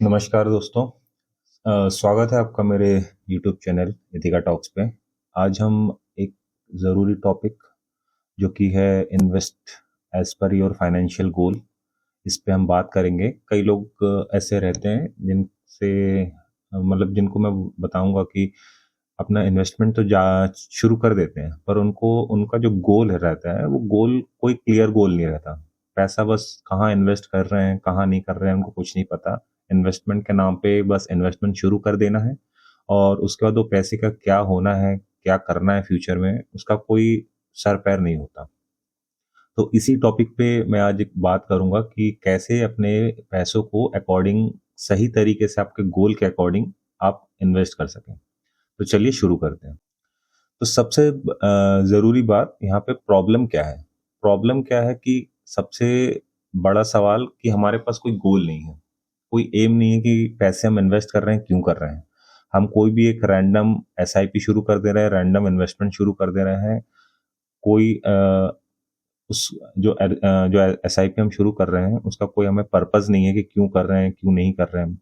नमस्कार दोस्तों। स्वागत है आपका मेरे YouTube चैनल इथिका टॉक्स पे। आज हम एक ज़रूरी टॉपिक जो कि है invest as per your financial goal, इस पे हम बात करेंगे। कई लोग ऐसे रहते हैं जिनसे मतलब जिनको मैं बताऊंगा कि अपना इन्वेस्टमेंट तो जा शुरू कर देते हैं, पर उनको उनका जो गोल रहता है वो गोल कोई क्लियर गोल नहीं रहता। पैसा बस कहाँ इन्वेस्ट कर रहे हैं कहाँ नहीं कर रहे हैं उनको कुछ नहीं पता। इन्वेस्टमेंट के नाम पे बस इन्वेस्टमेंट शुरू कर देना है और उसके बाद वो पैसे का क्या होना है, क्या करना है फ्यूचर में, उसका कोई सर पैर नहीं होता। तो इसी टॉपिक पे मैं आज एक बात करूंगा कि कैसे अपने पैसों को अकॉर्डिंग, सही तरीके से आपके गोल के अकॉर्डिंग आप इन्वेस्ट कर सकें। तो चलिए शुरू करते हैं। तो सबसे ज़रूरी बात यहाँ पे प्रॉब्लम क्या है। प्रॉब्लम क्या है कि सबसे बड़ा सवाल कि हमारे पास कोई गोल नहीं है, कोई एम नहीं है कि पैसे हम इन्वेस्ट कर रहे हैं क्यों कर रहे हैं। हम कोई भी एक रैंडम एसआईपी शुरू कर दे रहे हैं, रैंडम इन्वेस्टमेंट शुरू कर दे रहे हैं। कोई उस जो एसआईपी हम शुरू कर रहे हैं उसका कोई हमें पर्पस नहीं है कि क्यों कर रहे हैं क्यों नहीं कर रहे हैं।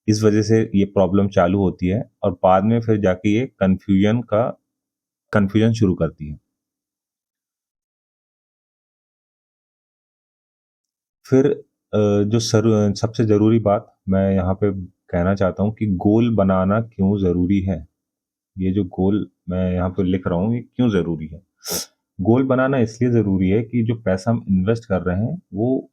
इस वजह से ये प्रॉब्लम चालू होती है और बाद में फिर जाके ये कन्फ्यूजन शुरू करती है। फिर जो सबसे ज़रूरी बात मैं यहाँ पे कहना चाहता हूँ कि गोल बनाना क्यों ज़रूरी है। ये जो गोल मैं यहाँ पे लिख रहा हूँ ये क्यों ज़रूरी है। गोल बनाना इसलिए ज़रूरी है कि जो पैसा हम इन्वेस्ट कर रहे हैं वो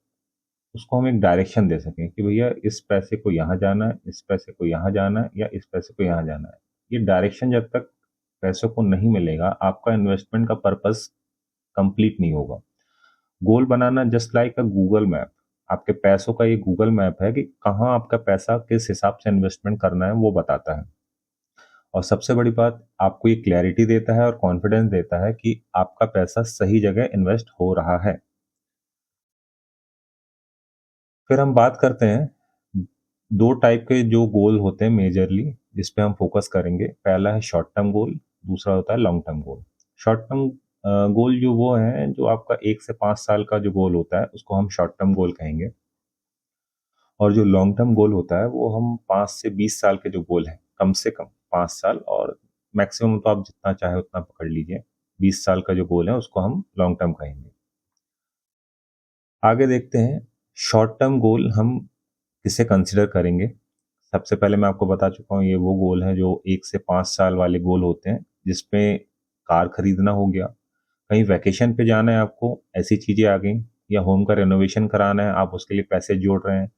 उसको हम एक डायरेक्शन दे सकें कि भैया इस पैसे को यहाँ जाना है, इस पैसे को यहाँ जाना है या इस पैसे को यहाँ जाना है। ये डायरेक्शन जब तक पैसों को नहीं मिलेगा आपका इन्वेस्टमेंट का पर्पस कंप्लीट नहीं होगा। गोल बनाना just like a Google map, आपके पैसों का ये गूगल मैप है कि कहाँ आपका पैसा किस हिसाब से इन्वेस्टमेंट करना है वो बताता है। और सबसे बड़ी बात, आपको ये क्लैरिटी देता है और कॉन्फिडेंस देता है कि आपका पैसा सही जगह इन्वेस्ट हो रहा है। फिर हम बात करते हैं दो टाइप के जो गोल होते हैं मेजरली, जिस पे हम फोकस करेंगे। पहला है शॉर्ट टर्म गोल, दूसरा होता है long term goal. Short term goal जो वो है जो आपका 1 से 5 साल का जो गोल होता है उसको हम शॉर्ट टर्म गोल कहेंगे। और जो लॉन्ग टर्म गोल होता है वो हम 5 से 20 साल के जो गोल हैं, कम से कम 5 साल और मैक्सिमम तो आप जितना चाहे उतना पकड़ लीजिए, 20 साल का जो गोल है उसको हम लॉन्ग टर्म कहेंगे। आगे देखते हैं शॉर्ट टर्म गोल हम किसे कंसिडर करेंगे। सबसे पहले मैं आपको बता चुका हूँ ये वो गोल हैं जो 1 से 5 साल वाले गोल होते हैं, जिसमें कार खरीदना हो गया, कहीं वैकेशन पे जाना है आपको, ऐसी चीज़ें आ गई, या होम का रेनोवेशन कराना है आप उसके लिए पैसे जोड़ रहे हैं,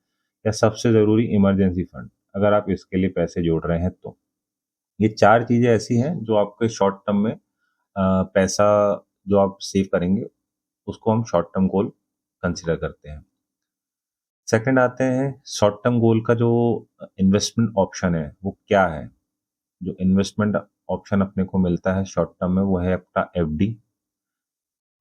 या सबसे ज़रूरी इमरजेंसी फंड, अगर आप इसके लिए पैसे जोड़ रहे हैं तो। ये 4 चीज़ें ऐसी हैं जो आपके शॉर्ट टर्म में पैसा जो आप सेव करेंगे उसको हम शॉर्ट टर्म गोल कंसिडर करते हैं। सेकंड आते हैं शॉर्ट टर्म गोल का जो इन्वेस्टमेंट ऑप्शन है वो क्या है। जो इन्वेस्टमेंट ऑप्शन अपने को मिलता है शॉर्ट टर्म में वो है आपका एफडी,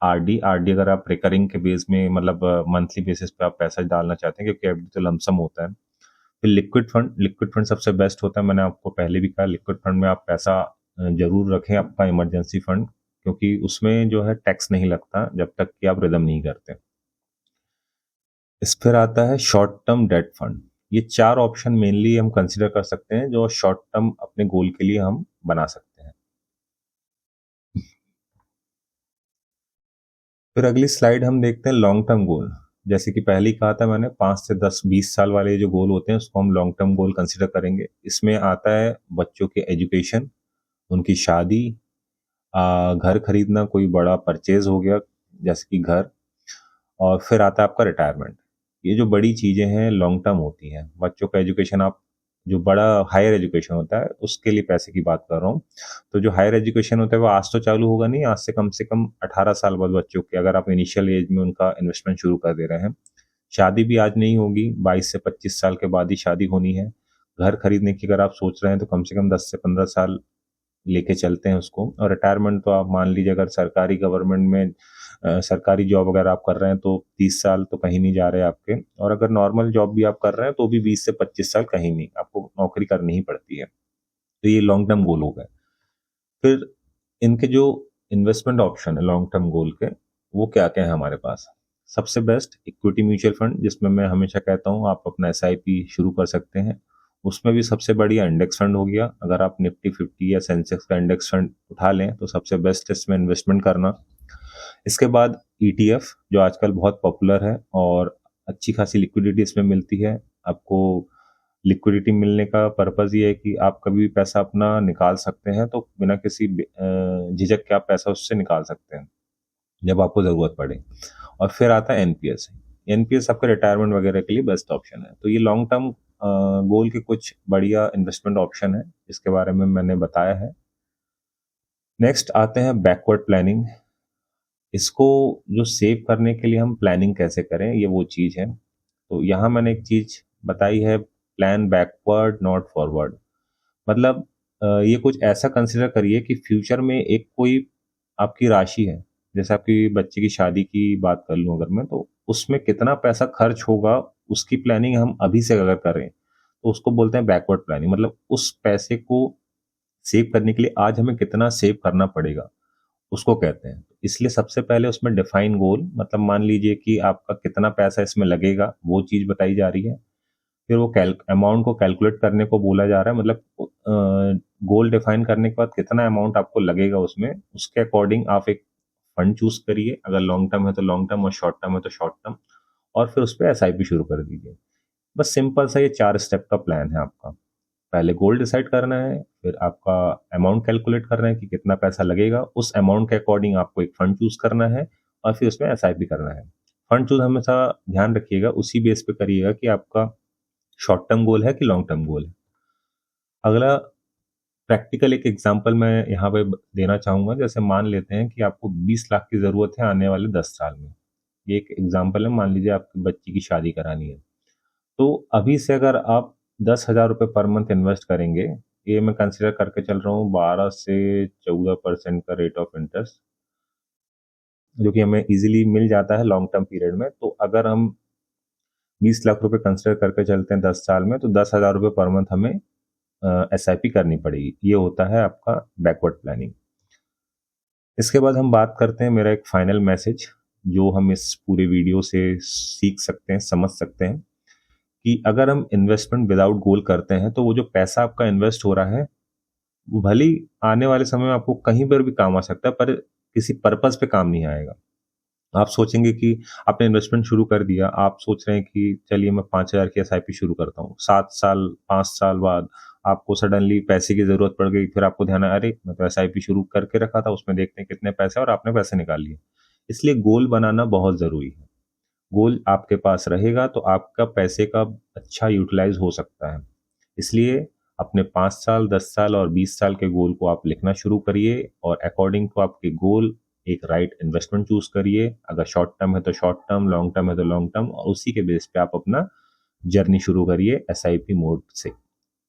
आरडी। आरडी अगर आप रिकरिंग के बेस में मतलब मंथली बेसिस पे आप पैसा डालना चाहते हैं, क्योंकि एफडी तो लमसम होता है। फिर लिक्विड फंड, लिक्विड फंड सबसे बेस्ट होता है। मैंने आपको पहले भी कहा लिक्विड फंड में आप पैसा जरूर रखें, आपका इमरजेंसी फंड, क्योंकि उसमें जो है टैक्स नहीं लगता जब तक कि आप रिडम नहीं करते। इस फिर आता है शॉर्ट टर्म डेट फंड। ये 4 ऑप्शन मेनली हम कंसिडर कर सकते हैं जो शॉर्ट टर्म अपने गोल के लिए हम बना सकते हैं। फिर अगली स्लाइड हम देखते हैं लॉन्ग टर्म गोल। जैसे कि पहले ही कहा था मैंने, 5 से 10 20 साल वाले जो गोल होते हैं उसको हम लॉन्ग टर्म गोल कंसिडर करेंगे। इसमें आता है बच्चों के एजुकेशन, उनकी शादी, घर खरीदना, कोई बड़ा परचेज हो गया जैसे कि घर, और फिर आता है आपका रिटायरमेंट। ये जो बड़ी चीजें हैं लॉन्ग टर्म होती हैं। बच्चों का एजुकेशन, आप जो बड़ा हायर एजुकेशन होता है उसके लिए पैसे की बात कर रहा हूँ। तो जो हायर एजुकेशन होता है वो आज तो चालू होगा नहीं, आज से कम 18 साल बाद बच्चों के, अगर आप इनिशियल एज में उनका इन्वेस्टमेंट शुरू कर दे रहे हैं। शादी भी आज नहीं होगी, 22 से 25 साल के बाद ही शादी होनी है। घर खरीदने की अगर आप सोच रहे हैं तो कम से कम 10 से 15 साल लेके चलते हैं उसको। और रिटायरमेंट तो आप मान लीजिए अगर सरकारी गवर्नमेंट में सरकारी जॉब अगर आप कर रहे हैं तो 30 साल तो कहीं नहीं जा रहे आपके, और अगर नॉर्मल जॉब भी आप कर रहे हैं तो भी 20 से 25 साल कहीं नहीं, आपको नौकरी करनी ही पड़ती है। तो ये लॉन्ग टर्म गोल हो गए। फिर इनके जो इन्वेस्टमेंट ऑप्शन है लॉन्ग टर्म गोल के, वो क्या क्या है हमारे पास। सबसे बेस्ट इक्विटी म्यूचुअल फंड, जिसमें मैं हमेशा कहता हूँ आप अपना एसआईपी शुरू कर सकते हैं। उसमें भी सबसे बढ़िया इंडेक्स फंड हो गया। अगर आप निफ्टी 50 या सेंसेक्स का इंडेक्स फंड उठा लें तो सबसे बेस्ट इसमें इन्वेस्टमेंट करना। इसके बाद ईटीएफ, जो आजकल बहुत पॉपुलर है और अच्छी खासी लिक्विडिटी इसमें मिलती है। आपको लिक्विडिटी मिलने का पर्पज़ ये है कि आप कभी भी पैसा अपना निकाल सकते हैं, तो बिना किसी झिझक के आप पैसा उससे निकाल सकते हैं जब आपको ज़रूरत पड़े। और फिर आता है एनपीएस। एनपीएस आपके रिटायरमेंट वगैरह के लिए बेस्ट ऑप्शन है। तो ये लॉन्ग टर्म गोल के कुछ बढ़िया इन्वेस्टमेंट ऑप्शन है, जिसके बारे में मैंने बताया है। नेक्स्ट आते हैं बैकवर्ड प्लानिंग। इसको जो सेव करने के लिए हम प्लानिंग कैसे करें, ये वो चीज़ है। तो यहाँ मैंने एक चीज़ बताई है, प्लान बैकवर्ड नॉट फॉरवर्ड। मतलब ये कुछ ऐसा कंसिडर करिए कि फ्यूचर में एक कोई आपकी राशि है, जैसे आपकी बच्चे की शादी की बात कर लूँ अगर मैं, तो उसमें कितना पैसा खर्च होगा उसकी प्लानिंग हम अभी से अगर करें तो उसको बोलते हैं बैकवर्ड प्लानिंग। मतलब उस पैसे को सेव करने के लिए आज हमें कितना सेव करना पड़ेगा उसको कहते हैं। इसलिए सबसे पहले उसमें डिफाइन गोल, मतलब मान लीजिए कि आपका कितना पैसा इसमें लगेगा वो चीज़ बताई जा रही है। फिर वो अमाउंट को कैलकुलेट करने को बोला जा रहा है। मतलब गोल डिफाइन करने के बाद कितना अमाउंट आपको लगेगा उसमें, उसके अकॉर्डिंग आप एक फंड चूज करिए। अगर लॉन्ग टर्म है तो लॉन्ग टर्म और शॉर्ट टर्म है तो शॉर्ट टर्म, और फिर उस पर एसआईपी शुरू कर दीजिए। बस सिंपल सा ये 4 स्टेप का प्लान है आपका। पहले गोल डिसाइड करना है, फिर आपका अमाउंट कैलकुलेट करना है कि कितना पैसा लगेगा, उस अमाउंट के अकॉर्डिंग आपको एक फंड चूज करना है, और फिर उसमें एसआईपी करना है। फंड चूज हमेशा ध्यान रखिएगा उसी बेस पे करिएगा कि आपका शॉर्ट टर्म गोल है कि लॉन्ग टर्म गोल है। अगला प्रैक्टिकल एक एग्जांपल मैं यहाँ पे देना चाहूँगा। जैसे मान लेते हैं कि आपको 20 लाख की ज़रूरत है आने वाले 10 साल में। ये एक एग्जांपल है। मान लीजिए आपकी बच्ची की शादी करानी है, तो अभी से अगर आप 10,000 रुपये पर मंथ इन्वेस्ट करेंगे, ये मैं कंसिडर करके चल रहा हूँ 12 से 14% का रेट ऑफ इंटरेस्ट, जो कि हमें इजीली मिल जाता है लॉन्ग टर्म पीरियड में। तो अगर हम 20 लाख रुपए कंसिडर करके चलते हैं 10 साल में, तो 10,000 रुपये पर मंथ हमें एसआईपी करनी पड़ेगी। ये होता है आपका बैकवर्ड प्लानिंग। इसके बाद हम बात करते हैं मेरा एक फाइनल मैसेज, जो हम इस पूरे वीडियो से सीख सकते हैं, समझ सकते हैं, कि अगर हम इन्वेस्टमेंट विदाउट गोल करते हैं तो वो जो पैसा आपका इन्वेस्ट हो रहा है वो भले ही आने वाले समय में आपको कहीं पर भी काम आ सकता है, पर किसी पर्पज पे काम नहीं आएगा। आप सोचेंगे कि आपने इन्वेस्टमेंट शुरू कर दिया, आप सोच रहे हैं कि चलिए मैं 5,000 की एसआईपी शुरू करता हूँ। 7 साल 5 साल बाद आपको सडनली पैसे की जरूरत पड़ गई, फिर आपको ध्यान आया अरे मैं तो एसआईपी शुरू करके रखा था, उसमें देखते हैं कितने पैसे, और आपने पैसे निकाल लिए। इसलिए गोल बनाना बहुत जरूरी है। गोल आपके पास रहेगा तो आपका पैसे का अच्छा यूटिलाइज हो सकता है। इसलिए अपने 5 साल 10 साल और 20 साल के गोल को आप लिखना शुरू करिए, और अकॉर्डिंग टू आपके गोल एक राइट इन्वेस्टमेंट चूज करिए। अगर शॉर्ट टर्म है तो शॉर्ट टर्म, लॉन्ग टर्म है तो लॉन्ग टर्म, और उसी के बेस पे आप अपना जर्नी शुरू करिए एसआईपी मोड से।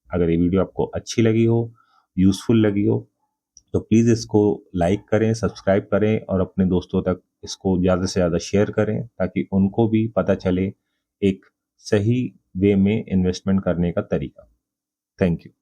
अगर ये वीडियो आपको अच्छी लगी हो, यूजफुल लगी हो, तो प्लीज़ इसको लाइक करें, सब्सक्राइब करें, और अपने दोस्तों तक इसको ज़्यादा से ज़्यादा शेयर करें, ताकि उनको भी पता चले एक सही वे में इन्वेस्टमेंट करने का तरीका। Thank you.